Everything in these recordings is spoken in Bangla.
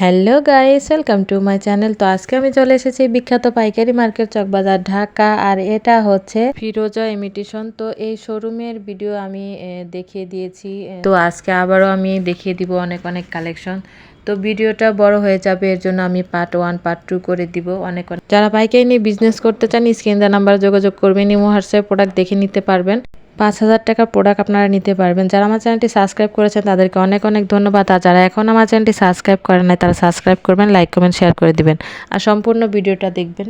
Hello guys, welcome to my channel. তো আজকে আমি চলে এসেছি বিখ্যাত পাইকারি মার্কেট চকবাজার ঢাকা। আর এটা হচ্ছে ফিরোজা ইমিটেশন। তো এই শোরুমের ভিডিও আমি দেখিয়ে দিয়েছি, তো আজকে আবারও আমি দেখিয়ে দিব অনেক অনেক কালেকশন। তো ভিডিওটা বড় হয়ে যাবে, এর জন্য আমি পার্ট 1 পার্ট 2 করে দিব। অনেক যারা পাইকারি নিয়ে বিজনেস করতে চান স্ক্রিন দেওয়া নাম্বারে যোগাযোগ করবেন, ইমো হোয়াটসঅ্যাপ প্রোডাক্ট দেখে নিতে পারবেন। 5,000 টাকার প্রোডাক্ট আপনারা নিতে পারবেন। যারা আমার চ্যানেলটি সাবস্ক্রাইব করেছেন তাদেরকে অনেক অনেক ধন্যবাদ। আর যারা এখন আমার চ্যানেলটি সাবস্ক্রাইব করেন নাই তারা সাবস্ক্রাইব করবেন, লাইক কমেন্ট শেয়ার করে দিবেন আর সম্পূর্ণ ভিডিওটা দেখবেন।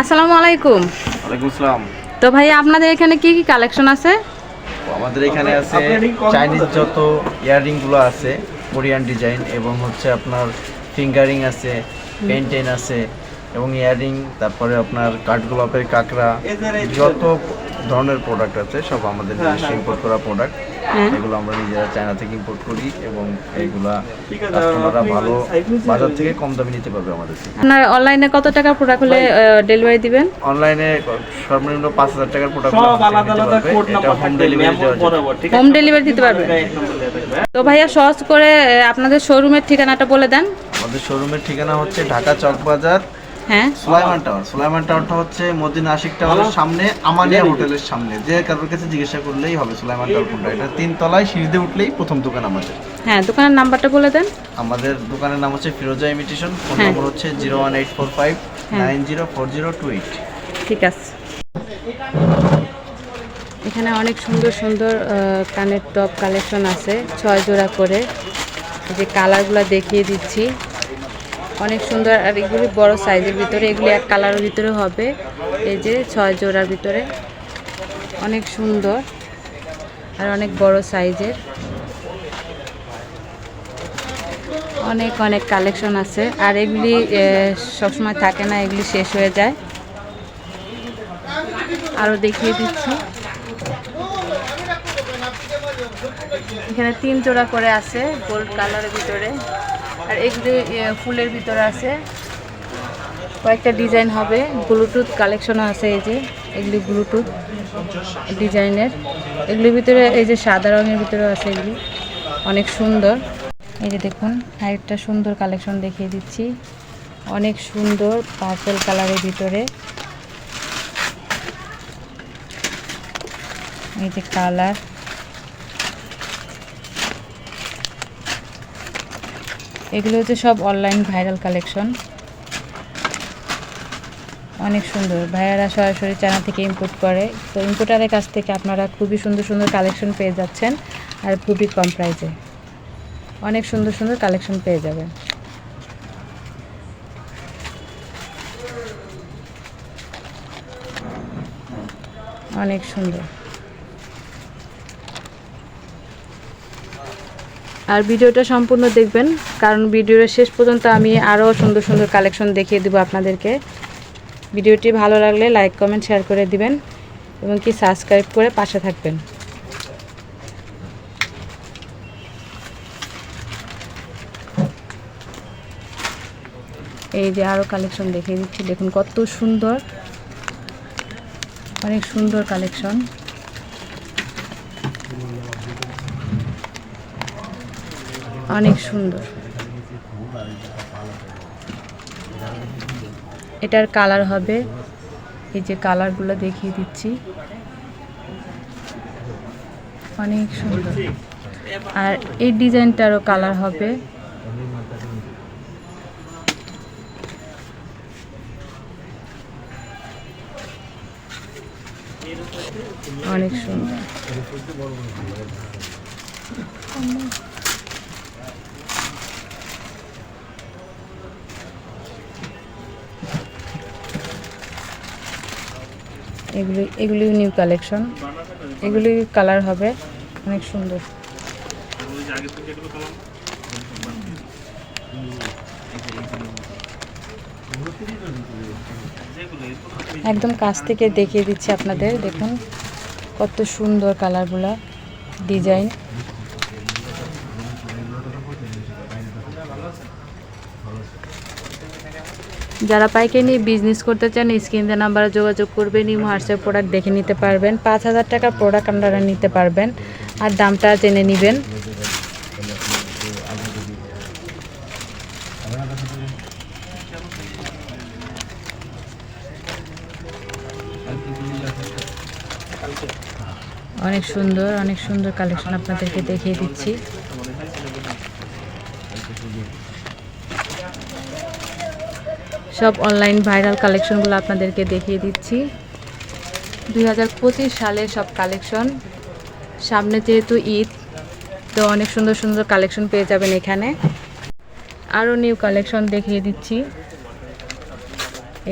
আসসালামু আলাইকুম। ওয়ালাইকুম আসসালাম। তো ভাইয়া আপনাদের এখানে কি কি কালেকশন আছে? আমাদের এখানে আছে চাইনিজ যত ইয়াররিং গুলো আছে, কোরিয়ান ডিজাইন, এবং হচ্ছে আপনার ফিঙ্গারিং আছে, পেন্টেন আছে, এবং ইয়াররিং, তারপরে আপনার কাঠগোলাপের কাঁকড়া, যত ধরনের প্রোডাক্ট আছে সব আমাদের নিজস্ব ইম্পোর্ট করা প্রোডাক্ট। এগুলো আমরা নিজেরা চায়না থেকে ইম্পোর্ট করি এবং এইগুলা কাস্টমাররা ভালো বাজার থেকে কম দামে নিতে পারবে আমাদের থেকে। আপনার অনলাইনে কত টাকা প্রোডাক্ট হলে ডেলিভারি দিবেন? অনলাইনে সর্বনিম্ন 5,000 টাকার প্রোডাক্ট এটা হোম ডেলিভারি দেওয়া যাবে। হোম ডেলিভারি দিতে পারবেন। তো ভাইয়া সহজ করে আপনাদের শোরুমের ঠিকানাটা বলে দেন। আমাদের শোরুমের ঠিকানা হচ্ছে ঢাকা চকবাজার, হ্যাঁ, সুলাইমান টাওয়ার। সুলাইমান টাওয়ারটা হচ্ছে মদিনা আশিক টাওয়ারের সামনে, আমানিয়া হোটেলের সামনে। যে কারোর কাছে জিজ্ঞাসা করলেই হবে সুলাইমান টাওয়ার কোনটা। এটা 3 তলায় সিঁড়ি দিয়ে উঠলেই প্রথম দোকান আমাদের। হ্যাঁ, দোকানের নাম্বারটা বলে দেন। আমাদের দোকানের নাম হচ্ছে ফিরোজা ইমিটেশন। ফোন নম্বর হচ্ছে 01845904028। ঠিক আছে। এখানে অনেক সুন্দর সুন্দর কানের টপ কালেকশন আছে, 6 জোড়া করে। এই যে কালারগুলো দেখিয়ে দিচ্ছি, অনেক সুন্দর। আর এগুলি বড় সাইজের ভিতরে, এগুলি এক কালারের ভিতরে হবে। এই যে 6 জোড়ার ভিতরে অনেক সুন্দর আর অনেক বড় সাইজের, অনেক অনেক কালেকশন আছে। আর এগুলি সবসময় থাকে না, এগুলি শেষ হয়ে যায়। আরও দেখিয়ে দিচ্ছি, এখানে 3 জোড়া করে আছে গোল্ড কালারের ভিতরে। আর এগুলি ফুলের ভিতরে আছে, কয়েকটা ডিজাইন হবে। ব্লুটুথ কালেকশনও আছে, এই যে এগুলি ব্লুটুথ ডিজাইনের। এগুলির ভিতরে এই যে সাদা রঙের ভিতরেও আছে, এগুলি অনেক সুন্দর। এই যে দেখুন, আরেকটা সুন্দর কালেকশন দেখিয়ে দিচ্ছি, অনেক সুন্দর পার্পল কালারের ভিতরে। এই যে কালার, এগুলো হচ্ছে সব অনলাইন ভাইরাল কালেকশন, অনেক সুন্দর। ভাইয়ারা সরাসরি চায়না থেকে ইম্পোর্ট করে, তো ইম্পোর্টারের কাছ থেকে আপনারা খুবই সুন্দর সুন্দর কালেকশন পেয়ে যাচ্ছেন আর খুবই কম প্রাইসে অনেক সুন্দর সুন্দর কালেকশন পেয়ে যাবেন। অনেক সুন্দর। আর ভিডিওটা সম্পূর্ণ দেখবেন, কারণ ভিডিওর শেষ পর্যন্ত আমি আরও সুন্দর সুন্দর কালেকশন দেখিয়ে দেবো আপনাদেরকে। ভিডিওটি ভালো লাগলে লাইক কমেন্ট শেয়ার করে দিবেন এবং কি সাবস্ক্রাইব করে পাশে থাকবেন। এই যে আরও কালেকশন দেখিয়ে দিচ্ছি, দেখুন কত সুন্দর, অনেক সুন্দর কালেকশন। অনেক সুন্দর। এটার কালার হবে, এই যে কালারগুলো দেখিয়ে দিচ্ছি, অনেক সুন্দর। আর এই ডিজাইনটারও কালার হবে, অনেক সুন্দর। এগুলি নিউ কালেকশন, এগুলি কালার হবে অনেক সুন্দর। একদম কাছ থেকে দেখিয়ে দিচ্ছি আপনাদের, দেখুন কত সুন্দর কালারগুলা, ডিজাইন। যারা পাইকারি নিয়ে বিজনেস করতে চান স্ক্রিন দেওয়া নাম্বারে যোগাযোগ করবেন, ইমো হোয়াটসঅ্যাপ প্রোডাক্ট দেখে নিতে পারবেন। 5,000 টাকার প্রোডাক্ট আপনারা নিতে পারবেন আর দামটা জেনে নেবেন। অনেক সুন্দর কালেকশন আপনাদেরকে দেখিয়ে দিচ্ছি। সব অনলাইন ভাইরাল কালেকশনগুলো আপনাদেরকে দেখিয়ে দিচ্ছি। 2025 সালের সব কালেকশন। সামনে যেহেতু ঈদ, তো অনেক সুন্দর কালেকশন পেয়ে যাবেন এখানে। আরও নিউ কালেকশন দেখিয়ে দিচ্ছি।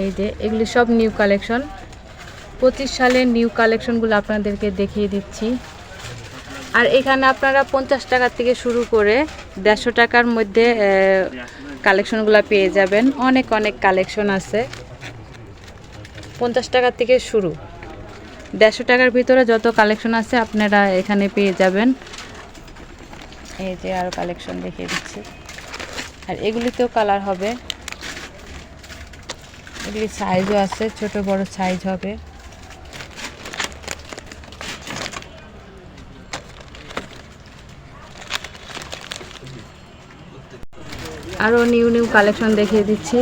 এই যে এগুলি সব নিউ কালেকশন। 25 সালের নিউ কালেকশনগুলো আপনাদেরকে দেখিয়ে দিচ্ছি। আর এখানে আপনারা 50 টাকা থেকে শুরু করে 150 টাকার মধ্যে কালেকশনগুলো পেয়ে যাবেন। অনেক কালেকশন আছে। 50 টাকা থেকে শুরু, 150 টাকার ভিতরে যত কালেকশন আছে আপনারা এখানে পেয়ে যাবেন। এই যে আরও কালেকশন দেখিয়ে দিচ্ছি। আর এগুলিতেও কালার হবে, এগুলি সাইজও আছে, ছোট বড় সাইজ হবে। আরও নিউ কালেকশন দেখিয়ে দিচ্ছি।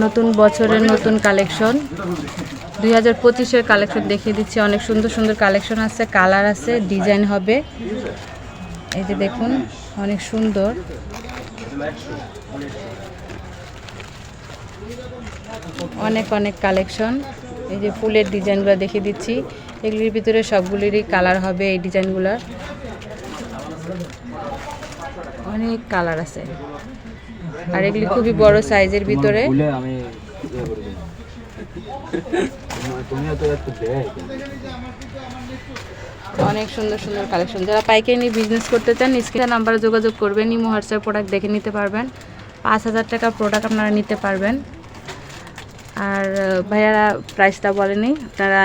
নতুন বছরের নতুন কালেকশন, 2025-এর কালেকশন দেখিয়ে দিচ্ছি। অনেক সুন্দর কালেকশন আছে, কালার আছে, ডিজাইন হবে। এই যে দেখুন, অনেক সুন্দর। অনেক কালেকশন। এই যে ফুলের ডিজাইনগুলো দেখিয়ে দিচ্ছি। এগুলির ভিতরে সবগুলিরই কালার হবে। এই ডিজাইনগুলোর অনেক কালার আছে। আর এগুলি খুবই বড় সাইজের ভিতরে। অনেক সুন্দর কালেকশন। যারা পাইকারি নিয়ে বিজনেস করতে চান, স্ক্রিনে নাম্বারে যোগাযোগ করবেন। ইমো হোয়াটসঅ্যাপ প্রোডাক্ট দেখে নিতে পারবেন। 5000 টাকার প্রোডাক্ট আপনারা নিতে পারবেন। আর ভাইয়ারা প্রাইসটা বলেনি, আপনারা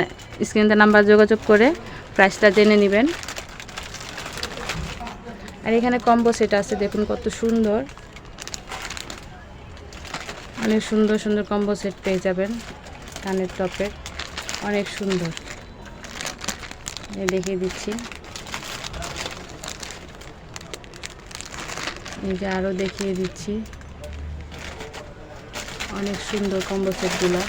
স্ক্রিনে নাম্বার যোগাযোগ করে প্রাইসটা জেনে নেবেন। আর এখানে কম্বো সেট আছে, দেখুন কত সুন্দর। অনেক সুন্দর কম্বো সেট পেয়ে যাবেন। কানের টপের অনেক সুন্দর, দেখিয়ে দিচ্ছি। এই যে আরও দেখিয়ে দিচ্ছি। অনেক সুন্দর কম্বো সেটগুলো।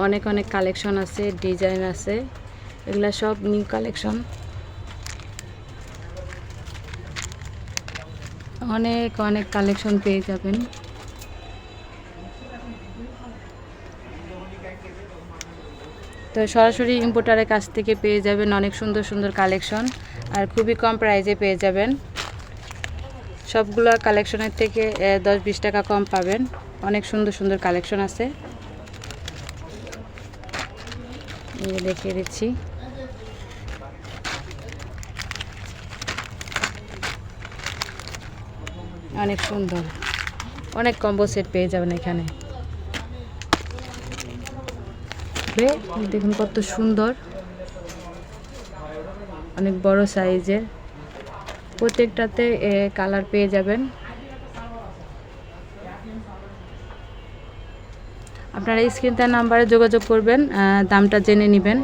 অনেক কালেকশন আছে, ডিজাইন আছে। এগুলা সব নিউ কালেকশন। অনেক কালেকশন পেয়ে যাবেন। তো সরাসরি ইম্পোর্টারের কাছ থেকে পেয়ে যাবেন অনেক সুন্দর কালেকশন। আর খুবই কম প্রাইসে পেয়ে যাবেন। সবগুলো কালেকশনের থেকে 10-20 টাকা কম পাবেন। অনেক সুন্দর কালেকশন আছে, দেখিয়ে দিচ্ছি। অনেক সুন্দর, অনেক কম্বো সেট পেয়ে যাবেন এখানে। দেখুন কত সুন্দর, অনেক বড় সাইজের। প্রত্যেকটাতে কালার পেয়ে যাবেন। আপনারা স্ক্রিনে নাম্বারে যোগাযোগ করবেন, দামটা জেনে নেবেন।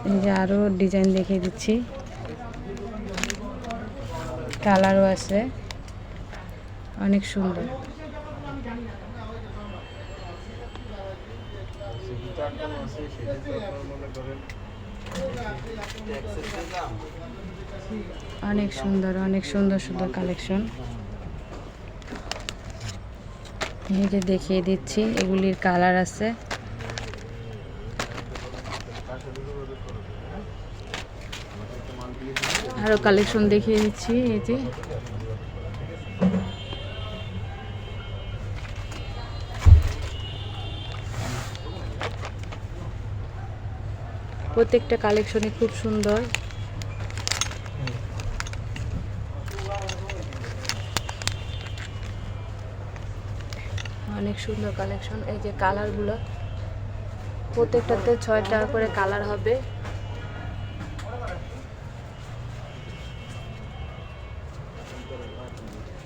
এই যে আরও ডিজাইন দেখিয়ে দিচ্ছি, কালারও আছে, অনেক সুন্দর। অনেক সুন্দর কালেকশন। এই যে দেখিয়ে দিচ্ছি, এগুলির কালার আছে। আরো কালেকশন দেখিয়ে দিচ্ছি। এই যে প্রত্যেকটা কালেকশনই খুব সুন্দর। অনেক সুন্দর কালেকশন। এই যে কালারগুলো, প্রত্যেকটাতে 6টা করে কালার হবে।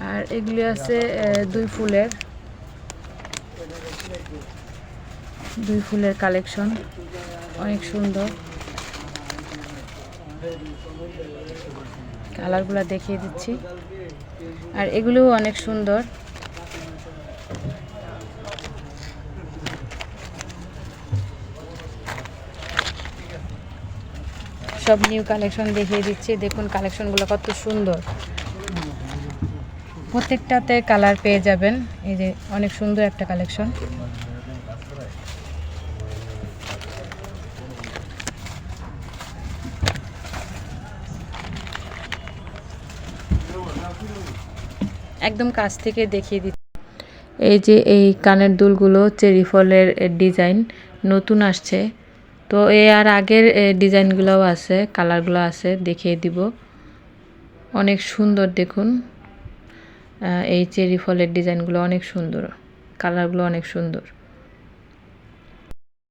আর এগুলি আছে 2 ফুলের কালেকশন। অনেক সুন্দর, কালারগুলো দেখিয়ে দিচ্ছি। আর এগুলোও অনেক সুন্দর। সব নিউ কালেকশন দেখিয়ে দিচ্ছি। দেখুন কালেকশনগুলো কত সুন্দর, প্রত্যেকটাতে কালার পেয়ে যাবেন। এই যে অনেক সুন্দর একটা কালেকশন। একদম কাছ থেকে দেখিয়ে দিচ্ছি। এই যে এই কানের দুলগুলো চেরি ফলের ডিজাইন নতুন আসছে, তো আর আগের ডিজাইনগুলোও আছে, কালারগুলো আছে, দেখিয়ে দিব। অনেক সুন্দর দেখুন, এই চেরি ফলের ডিজাইনগুলো অনেক সুন্দর, কালারগুলো অনেক সুন্দর।